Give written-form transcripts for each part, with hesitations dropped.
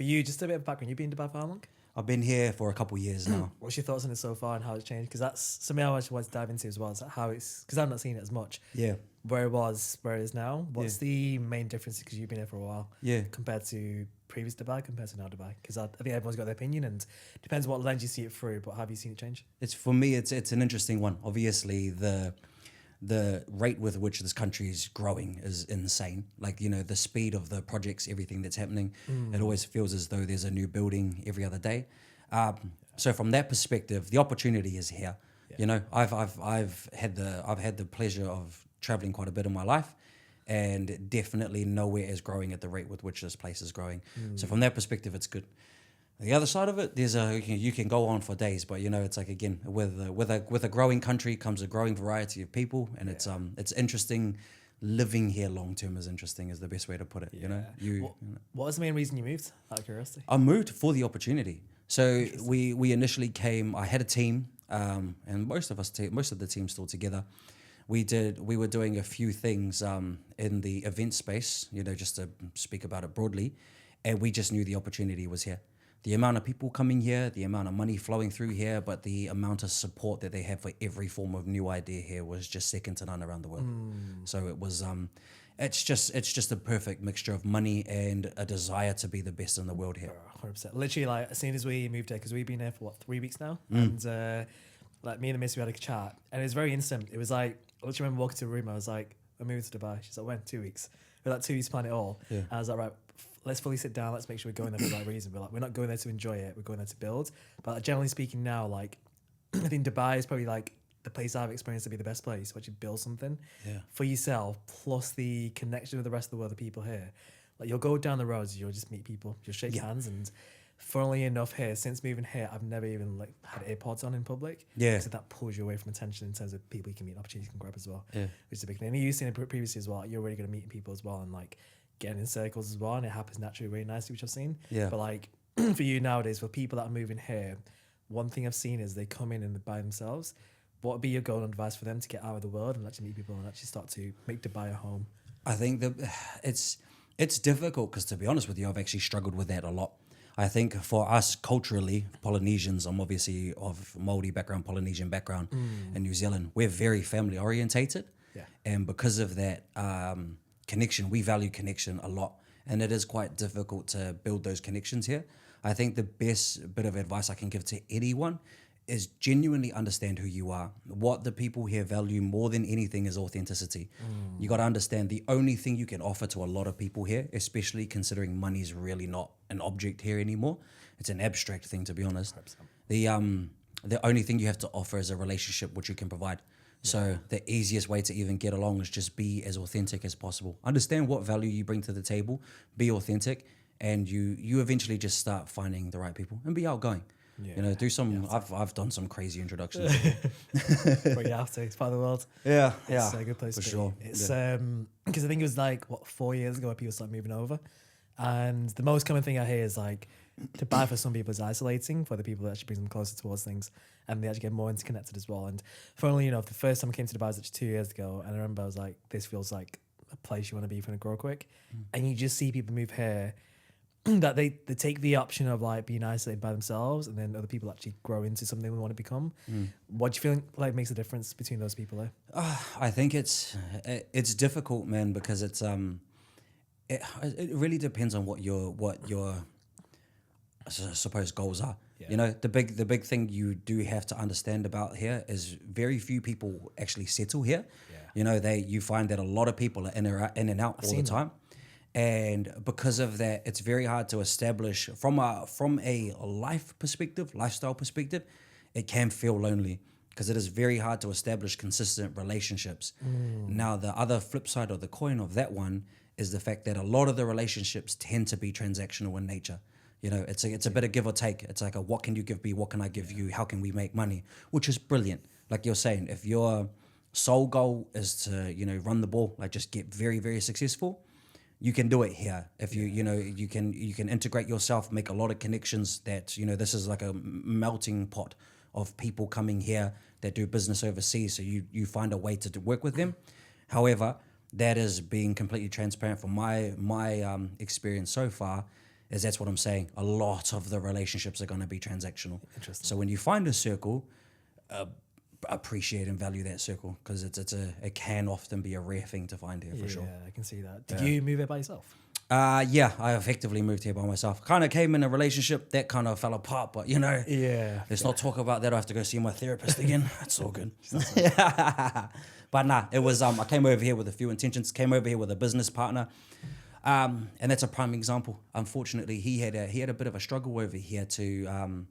For you, just a bit of background. You've been in Dubai for how long? I've been here for a couple of years now. What's your thoughts on it so far and how it's changed? Because that's something I actually want to dive into as well. Is how it's because I've not seen it as much. Yeah, Where it was, where it is now. What's the main difference? Because you've been here for a while. yeah. Compared to previous Dubai, compared to now Dubai. Because I think everyone's got their opinion and depends what lens you see it through. But have you seen it change? It's for me. It's an interesting one. Obviously, the rate with which this country is growing is insane. Like, the speed of the projects, everything that's happening, it always feels as though there's a new building every other day. So from that perspective, the opportunity is here. I've had the pleasure of traveling quite a bit in my life, and definitely nowhere is growing at the rate with which this place is growing. So from that perspective, it's good. The other side of it, you can go on for days, but it's like, again, with a growing country comes a growing variety of people, and it's interesting. Living here long term is interesting, is the best way to put it. What was the main reason you moved? Out of curiosity. I moved for the opportunity. So we initially came. I had a team, and most of the team still together. We were doing a few things in the event space, just to speak about it broadly, and we just knew the opportunity was here. The amount of people coming here, the amount of money flowing through here, but the amount of support that they have for every form of new idea here was just second to none around the world. So it was, it's just a perfect mixture of money and a desire to be the best in the world here. 100%. Literally, like, as soon as we moved here, because we've been here for 3 weeks now, and like me and the miss, we had a chat, and it was very instant. It was like, I literally remember walking to a room, I was like, I'm moving to Dubai. She's like, when? 2 weeks. We're like, 2 weeks plan it all. Yeah. I was like, right, let's fully sit down. Let's make sure we're going there for the right reason. We're not going there to enjoy it. We're going there to build. But generally speaking now, like, I think Dubai is probably like the place I've experienced to be the best place to actually build something for yourself, plus the connection with the rest of the world, the people here. Like, you'll go down the roads, you'll just meet people, you'll shake hands. And funnily enough here, since moving here, I've never even like had AirPods on in public. Yeah. So that pulls you away from attention in terms of people you can meet, opportunities you can grab as well. Yeah. Which is a big thing. And you've seen it previously as well. You're really good at meeting people as well and like getting in circles as well. And it happens naturally really nicely, which I've seen. Yeah. But like for you nowadays, for people that are moving here, one thing I've seen is they come in and by themselves. What would be your golden advice for them to get out of the world and actually meet people and actually start to make Dubai a home? I think that it's difficult because, to be honest with you, I've actually struggled with that a lot. I think for us culturally, Polynesians, I'm obviously of Māori background, Polynesian background in New Zealand, we're very family orientated. Yeah. And because of that connection, we value connection a lot. And it is quite difficult to build those connections here. I think the best bit of advice I can give to anyone is genuinely understand who you are. What the people here value more than anything is authenticity. You got to understand the only thing you can offer to a lot of people here, especially considering money's really not an object here anymore. It's an abstract thing, to be honest. 100%. The only thing you have to offer is a relationship which you can provide. So the easiest way to even get along is just be as authentic as possible. Understand what value you bring to the table, be authentic, and you eventually just start finding the right people and be outgoing. Yeah. Do some. I've done some crazy introductions. But you have to. It's part of the world. Yeah, It's a good place for to be. sure. It's because I think it was like 4 years ago when people started moving over, and the most common thing I hear is like Dubai for some people is isolating. For the people that actually brings them closer towards things, and they actually get more interconnected as well. And funnily enough, the first time I came to Dubai was actually 2 years ago, and I remember I was like, this feels like a place you want to be if you want to grow quick, and you just see people move here. That they take the option of like being isolated by themselves, and then other people actually grow into something they want to become. What do you feel like makes a difference between those people there? I think it's difficult, man, because it really depends on what your I suppose goals are. Yeah. The big thing you do have to understand about here is very few people actually settle here. You find that a lot of people are in and out all the time. And because of that, it's very hard to establish from a lifestyle perspective, it can feel lonely because it is very hard to establish consistent relationships. Now, the other flip side of the coin of that one is the fact that a lot of the relationships tend to be transactional in nature. It's a bit of give or take. It's like what can you give me? What can I give you? How can we make money? Which is brilliant. Like you're saying, if your sole goal is to, run the ball, like just get very, very successful, you can do it here. If you can integrate yourself, make a lot of connections that, this is like a melting pot of people coming here that do business overseas. So you find a way to work with them. However, that is being completely transparent from my experience so far is that's what I'm saying. A lot of the relationships are going to be transactional. Interesting. So when you find a circle, appreciate and value that circle, because it can often be a rare thing to find here for sure. Yeah, I can see that. Did you move it by yourself? Yeah, I effectively moved here by myself. Kind of came in a relationship that kind of fell apart, but Yeah. let's not talk about that. I have to go see my therapist again. That's all good. But nah, it was I came over here with a few intentions. Came over here with a business partner, and that's a prime example. Unfortunately, he had a bit of a struggle over here to,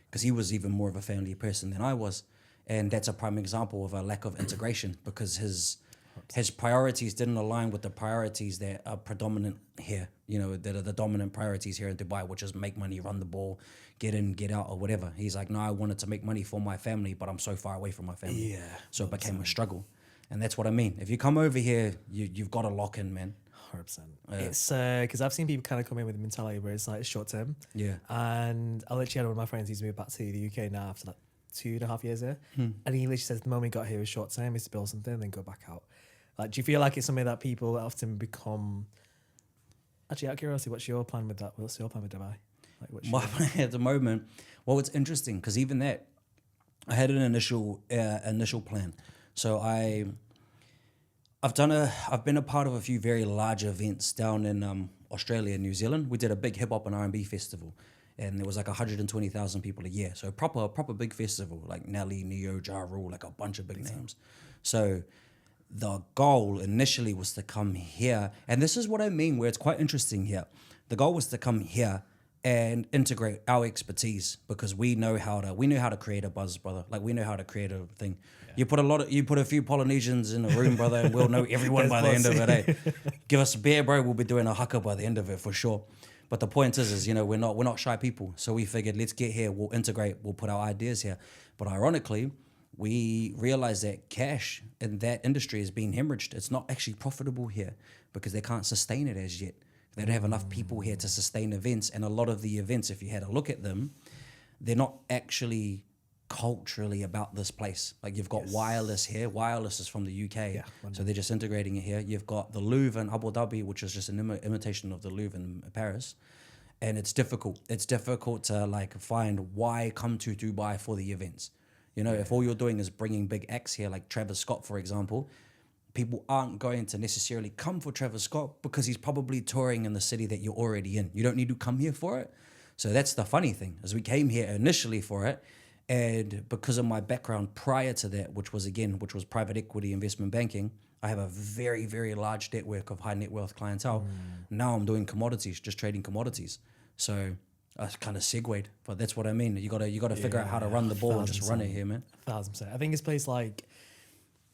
because he was even more of a family person than I was, and that's a prime example of a lack of integration, because his priorities didn't align with the priorities that are predominant here, that are the dominant priorities here in Dubai, which is make money, run the ball, get in, get out, or whatever. He's like, no, I wanted to make money for my family, but I'm so far away from my family. Yeah. So it became a struggle. And that's what I mean. If you come over here, you've got to lock in, man. 100%. It's because I've seen people kind of come in with the mentality where it's like short term. Yeah. And I literally had one of my friends, he's moved back to the UK now after like 2.5 years here. And he literally says the moment he got here was short term, is to build something and then go back out. Like, do you feel like it's something that people often become? Actually, out of curiosity, what's your plan with that? What's your plan with Dubai? Like, My plan at the moment, well, it's interesting because even that, I had an initial plan. So I've been a part of a few very large events down in Australia and New Zealand. We did a big hip hop and R&B festival, and there was like 120,000 people a year. So proper big festival, like Nelly, Neo, Ja Rule, like a bunch of big names. So the goal initially was to come here, and this is what I mean, where it's quite interesting here. The goal was to come here and integrate our expertise, because we know how to create a buzz, brother. Like, we know how to create a thing. Yeah. You put a few Polynesians in a room, brother, and we'll know everyone by the end of it. Eh? Give us a beer, bro. We'll be doing a haka by the end of it for sure. But the point is, we're not shy people. So we figured, let's get here. We'll integrate. We'll put our ideas here. But ironically, we realize that cash in that industry is being hemorrhaged. It's not actually profitable here because they can't sustain it as yet. They don't have enough people here to sustain events. And a lot of the events, if you had a look at them, they're not actually culturally about this place. Like, you've got Wireless here. Wireless is from the UK. So they're just integrating it here. You've got the Louvre in Abu Dhabi, which is just an imitation of the Louvre in Paris. And it's difficult. It's difficult to find why come to Dubai for the events. If all you're doing is bringing big acts here, like Travis Scott, for example, people aren't going to necessarily come for Travis Scott because he's probably touring in the city that you're already in. You don't need to come here for it. So that's the funny thing, is we came here initially for it. And because of my background prior to that, which was private equity investment banking, I have a very, very large network of high net worth clientele. Now I'm doing commodities, just trading commodities. So I kind of segued, but that's what I mean. You gotta figure out how to run the ball and just run it here, man. 1,000%. I think it's placed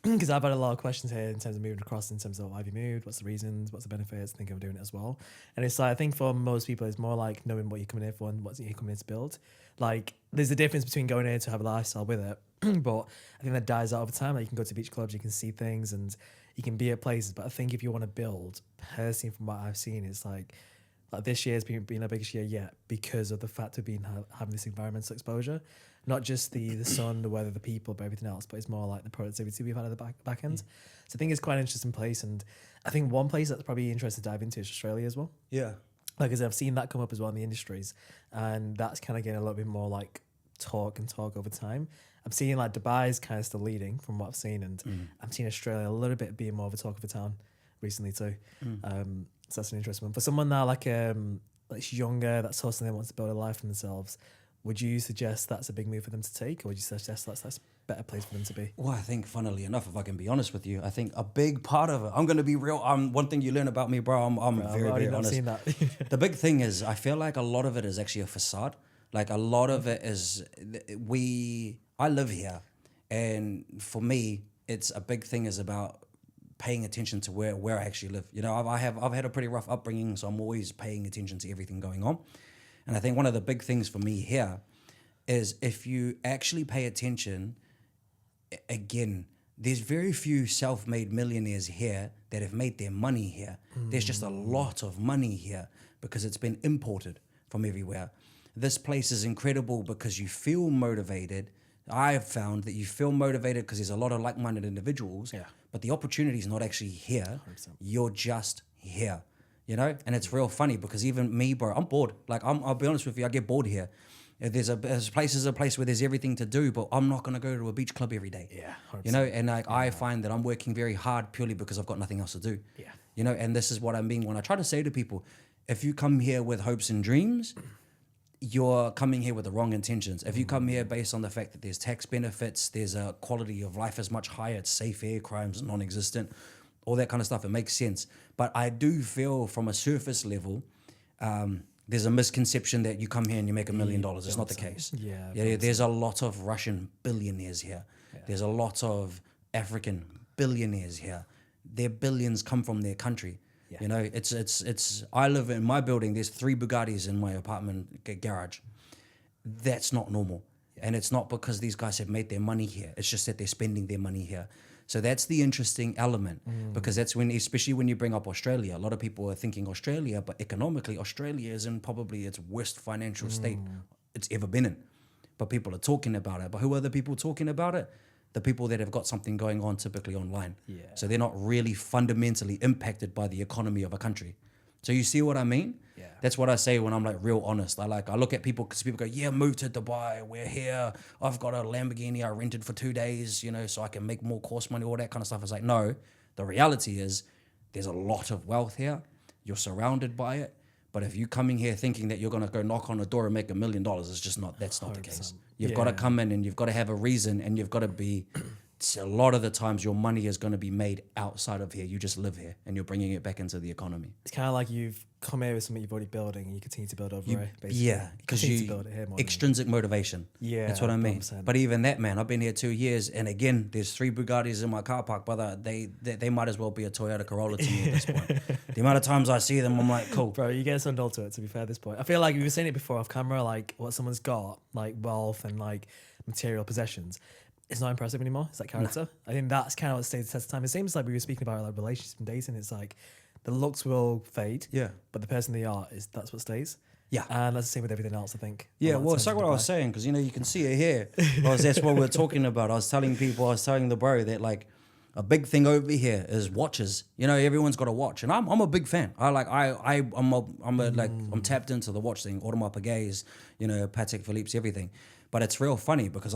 because I've had a lot of questions here in terms of moving across, in terms of why have you moved, what's the reasons, what's the benefits, think of doing it as well. And it's I think for most people, it's more like knowing what you're coming here for and what you're coming here to build. Like, there's a difference between going here to have a lifestyle with it, but I think that dies out over time. Like, you can go to beach clubs, you can see things, and you can be at places. But I think if you want to build, personally, from what I've seen, it's like this year has been the biggest year yet because of the fact of having this environmental exposure. Not just the sun, the weather, the people, but everything else, but it's more like the productivity we've had at the back end. So I think it's quite an interesting place. And I think one place that's probably interesting to dive into is Australia as well. Yeah. Like, as I've seen that come up as well in the industries. And that's kind of getting a little bit more talk over time. I'm seeing Dubai is kind of still leading from what I've seen. And I'm seeing Australia a little bit being more of a talk of a town recently too. So that's an interesting one. For someone now that's younger, that's hustling, that wants to build a life for themselves, would you suggest that's a big move for them to take, or would you suggest that's a better place for them to be? Well, I think, funnily enough, if I can be honest with you, I think a big part of it, I'm going to be real. One thing you learn about me, bro, I'm very, very honest. Seen that. The big thing is, I feel like a lot of it is actually a facade. Like, a lot of it is, I live here, and for me, it's a big thing is about paying attention to where I actually live. I've had a pretty rough upbringing, so I'm always paying attention to everything going on. And I think one of the big things for me here is, if you actually pay attention, again, there's very few self-made millionaires here that have made their money here. There's just a lot of money here because it's been imported from everywhere. This place is incredible because you feel motivated. I've found that you feel motivated because there's a lot of like-minded individuals, but the opportunity is not actually here. 100%. You're just here. you know? And it's real funny because even me, bro, I'm bored. Like, I'll be honest with you, I get bored here. If there's a place where there's everything to do, but I'm not going to go to a beach club every day. Yeah, 100%. You know, and like I find that I'm working very hard purely because I've got nothing else to do. Yeah. You know, and this is what I mean when I try to say to people, if you come here with hopes and dreams, you're coming here with the wrong intentions. If you come here based on the fact that there's tax benefits, there's a quality of life is much higher, it's safe air, crimes non-existent, all that kind of stuff, it makes sense. But I do feel from a surface level, there's a misconception that you come here and you make $1 million. It's not the case. Yeah, there's a lot of Russian billionaires here. Yeah. There's a lot of African billionaires here. Their billions come from their country. Yeah. You know, it's. I live in my building. There's 3 Bugattis in my apartment garage. That's not normal, and it's not because these guys have made their money here. It's just that they're spending their money here. So that's the interesting element, because that's when, especially when you bring up Australia, a lot of people are thinking Australia, but economically, Australia is in probably its worst financial state it's ever been in. But people are talking about it. But who are the people talking about it? The people that have got something going on, typically online. Yeah. So they're not really fundamentally impacted by the economy of a country. So you see what I mean? Yeah. That's what I say when I'm like real honest. I look at people because people go, yeah, move to Dubai. We're here. I've got a Lamborghini I rented for 2 days, you know, so I can make more course money, all that kind of stuff. It's like, no, the reality is there's a lot of wealth here. You're surrounded by it. But if you're coming here thinking that you're going to go knock on a door and make $1 million, it's just not, that's not 100%. The case. You've got to come in and you've got to have a reason, and you've got to be, a lot of the times your money is going to be made outside of here. You just live here and you're bringing it back into the economy. It's kind of like you've come here with something you've already building and you continue to build over it, basically. Yeah, because you build it here more extrinsic motivation. Yeah, that's what I mean. 100%. But even that, man, I've been here 2 years, and again, there's 3 Bugattis in my car park, brother. They might as well be a Toyota Corolla to me at this point. The amount of times I see them, I'm like, cool. Bro, you get so dull to it, to be fair, at this point. I feel like we were saying it before off camera, like what someone's got, like wealth and like material possessions. It's not impressive anymore. It's like character. I think that's kind of what stays the test of time. It seems like we were speaking about like relationships and dating. It's like the looks will fade, but the person they are that's what stays. Yeah, and that's the same with everything else, I think. Yeah, well, it's like what I was saying, because you know you can see it here. That's what we're talking about. I was telling the bro that like a big thing over here is watches. You know, everyone's got a watch, and I'm a big fan. I'm tapped into the watch thing. Audemars Piguets, you know, Patek Philippe's, everything. But it's real funny because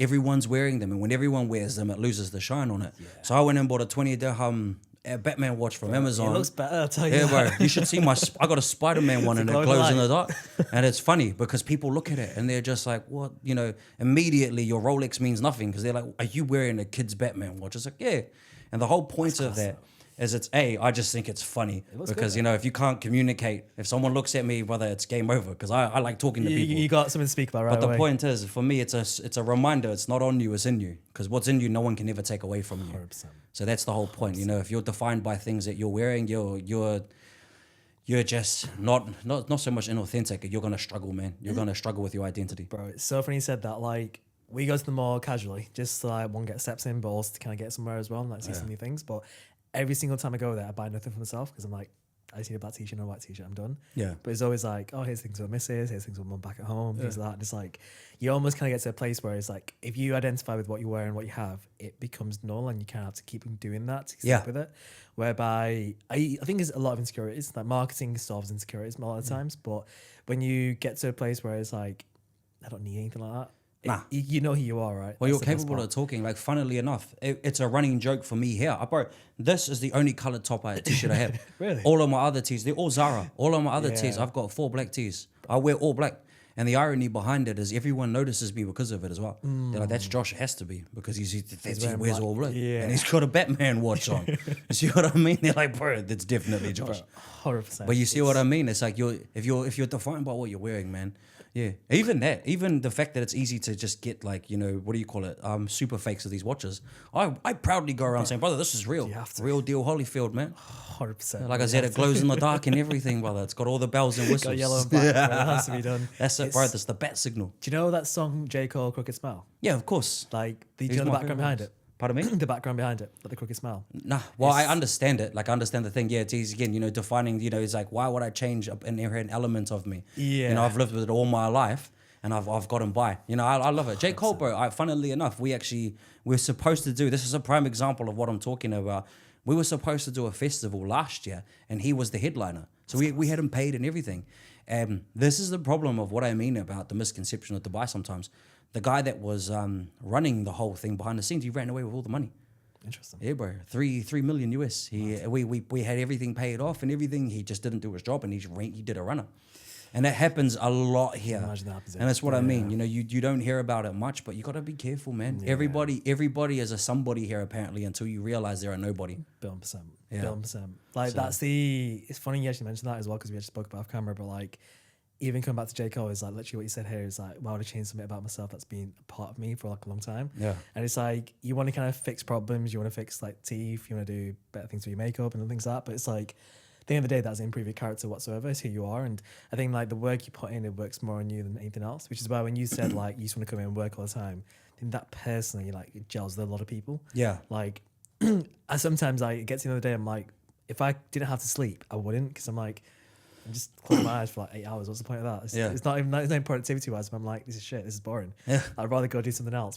everyone's wearing them, and when everyone wears them, it loses the shine on it. Yeah. So I went and bought a 20 dirham Batman watch from Amazon. It looks better, I'll tell you. Yeah, bro. You should see I got a Spider-Man one, and it glows in the dark. And it's funny because people look at it and they're just like, what? You know, immediately your Rolex means nothing because they're like, are you wearing a kid's Batman watch? It's like, yeah. And the whole point of that is I just think it's funny because, you know, if you can't communicate, if someone looks at me, brother, it's game over because I like talking to people. You got something to speak about, right? But the point is, for me, it's a reminder. It's not on you, it's in you, because what's in you, no one can ever take away from you. 100%. So that's the whole point. 100%. You know, if you're defined by things that you're wearing, you're just not so much inauthentic. You're going to struggle, man. You're going to struggle with your identity. Bro, it's so funny you said that. Like, we go to the mall casually, just to like one, get steps in, but also to kind of get somewhere as well and like see some new things. But every single time I go there, I buy nothing for myself because I'm like, I just need a black t-shirt and a white t-shirt, I'm done. Yeah. But it's always like, oh, here's things for missus, here's things for mum back at home, things like that. And it's like, you almost kind of get to a place where it's like, if you identify with what you wear and what you have, it becomes null and you kind of have to keep doing that to stick with it. Whereby, I think there's a lot of insecurities, like marketing solves insecurities a lot of times, but when you get to a place where it's like, I don't need anything like that, you know who you are, right? Well, you're capable of talking. Like, funnily enough, it's a running joke for me here. Bro, this is the only coloured t-shirt I have. Really? All of my other tees, they're all Zara. All of my other tees, I've got 4 black tees. I wear all black. And the irony behind it is everyone notices me because of it as well. They're like, that's Josh, has to be, because he wears all black. Yeah. And he's got a Batman watch on. You see what I mean? They're like, bro, that's definitely Josh. 100%. But you see what I mean? It's like, if you're defined by what you're wearing, man. Yeah, even the fact that it's easy to just get, like, you know, what do you call it? Super fakes of these watches. I proudly go around saying, brother, this is real. Real deal Holyfield, man. 100%. Like I said, it glows in the dark and everything, brother. It's got all the bells and whistles. Got yellow and black, bro. That has to be done. That's it, bro. That's the bat signal. Do you know that song, J. Cole, Crooked Smile? Yeah, of course. Like, do you know the background behind it? Pardon me? The background behind it, like the crooked smile. Nah, well, I understand it. Like, I understand the thing. Yeah, it's easy again, you know, defining, you know, it's like, why would I change an inherent element of me? Yeah. You know, I've lived with it all my life. And I've gotten by. You know, I love it. J. Cole, bro, funnily enough, we're supposed to do, this is a prime example of what I'm talking about. We were supposed to do a festival last year, and he was the headliner. So we had him paid and everything. This is the problem of what I mean about the misconception of Dubai sometimes. The guy that was running the whole thing behind the scenes, he ran away with all the money. Interesting. Yeah, bro. 3 million US. We had everything paid off and everything. He just didn't do his job, and he did a runner. And that happens a lot here. Imagine that happens, And that's what I mean. You know, you don't hear about it much, but you got to be careful, man. Yeah. Everybody is a somebody here apparently until you realize they're a nobody. Billion percent. Yeah. Billion percent. Like it's funny you actually mentioned that as well, because we actually spoke about off camera, but like even coming back to J. Cole is like literally what you said here is like, why would I change something about myself that's been a part of me for like a long time? Yeah. And it's like you want to kind of fix problems, you want to fix like teeth, you want to do better things with your makeup and things like that. But it's like at the end of the day, that doesn't improve your character whatsoever. It's who you are. And I think like the work you put in, it works more on you than anything else. Which is why when you said like you just want to come in and work all the time, I think that personally like it gels with a lot of people. Yeah. Like I sometimes like it gets to the end of the day, I'm like, if I didn't have to sleep, I wouldn't, because I'm like, I'm just closing my eyes for like 8 hours. What's the point of that? It's not even productivity wise. But I'm like, this is shit. This is boring. Yeah. I'd rather go do something else.